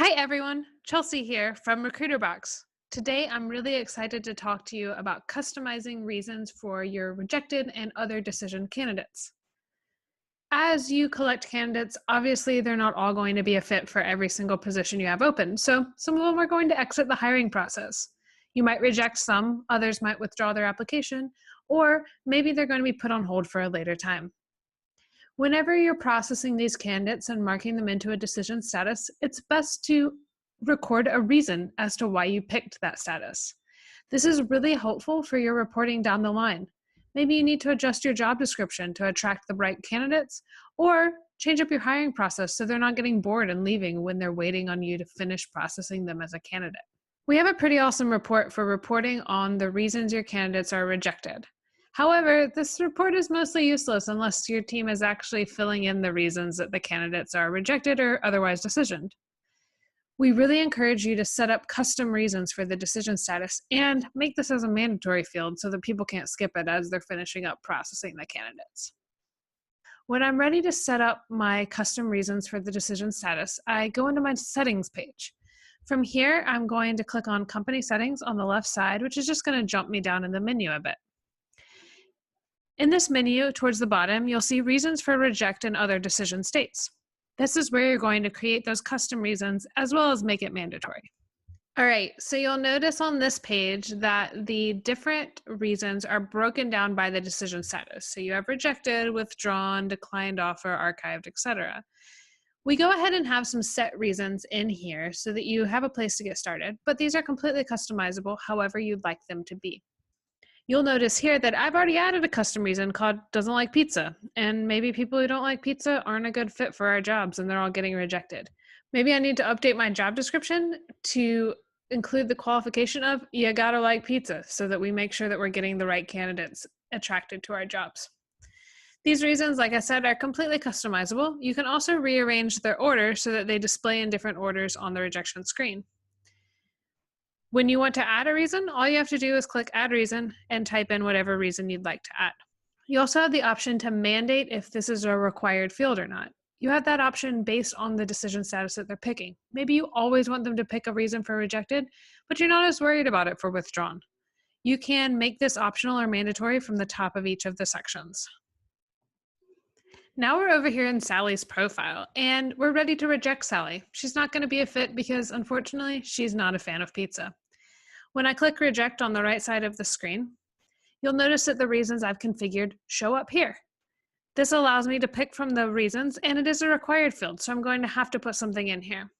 Hi everyone, Chelsea here from Recruiterbox. Today I'm really excited to talk to you about customizing reasons for your rejected and other decision candidates. As you collect candidates, obviously they're not all going to be a fit for every single position you have open, so some of them are going to exit the hiring process. You might reject some, others might withdraw their application, or maybe they're going to be put on hold for a later time. Whenever you're processing these candidates and marking them into a decision status, it's best to record a reason as to why you picked that status. This is really helpful for your reporting down the line. Maybe you need to adjust your job description to attract the right candidates, or change up your hiring process so they're not getting bored and leaving when they're waiting on you to finish processing them as a candidate. We have a pretty awesome report for reporting on the reasons your candidates are rejected. However, this report is mostly useless unless your team is actually filling in the reasons that the candidates are rejected or otherwise decisioned. We really encourage you to set up custom reasons for the decision status and make this as a mandatory field so that people can't skip it as they're finishing up processing the candidates. When I'm ready to set up my custom reasons for the decision status, I go into my settings page. From here, I'm going to click on company settings on the left side, which is just going to jump me down in the menu a bit. In this menu, towards the bottom, you'll see reasons for reject and other decision states. This is where you're going to create those custom reasons as well as make it mandatory. All right, so you'll notice on this page that the different reasons are broken down by the decision status. So you have rejected, withdrawn, declined offer, archived, etc. We go ahead and have some set reasons in here so that you have a place to get started, but these are completely customizable however you'd like them to be. You'll notice here that I've already added a custom reason called doesn't like pizza, and maybe people who don't like pizza aren't a good fit for our jobs and they're all getting rejected. Maybe I need to update my job description to include the qualification of you gotta like pizza so that we make sure that we're getting the right candidates attracted to our jobs. These reasons, like I said, are completely customizable. You can also rearrange their order so that they display in different orders on the rejection screen. When you want to add a reason, all you have to do is click Add Reason and type in whatever reason you'd like to add. You also have the option to mandate if this is a required field or not. You have that option based on the decision status that they're picking. Maybe you always want them to pick a reason for rejected, but you're not as worried about it for withdrawn. You can make this optional or mandatory from the top of each of the sections. Now we're over here in Sally's profile, and we're ready to reject Sally. She's not going to be a fit because, unfortunately, she's not a fan of pizza. When I click Reject on the right side of the screen, you'll notice that the reasons I've configured show up here. This allows me to pick from the reasons, and it is a required field, so I'm going to have to put something in here.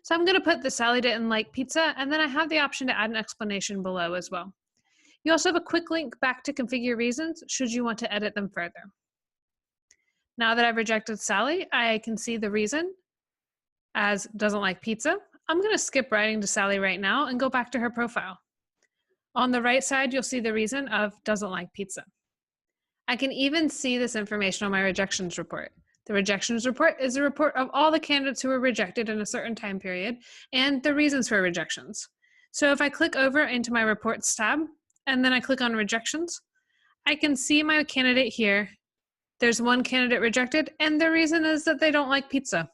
So I'm going to put the Sally didn't like pizza, and then I have the option to add an explanation below as well. You also have a quick link back to configure reasons should you want to edit them further. Now that I've rejected Sally, I can see the reason as doesn't like pizza. I'm going to skip writing to Sally right now and go back to her profile. On the right side, you'll see the reason of doesn't like pizza. I can even see this information on my rejections report. The rejections report is a report of all the candidates who were rejected in a certain time period and the reasons for rejections. So if I click over into my reports tab and then I click on rejections, I can see my candidate here. There's one candidate rejected, and the reason is that they don't like pizza.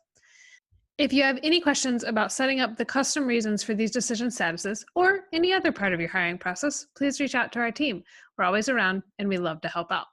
If you have any questions about setting up the custom reasons for these decision statuses or any other part of your hiring process, please reach out to our team. We're always around and we love to help out.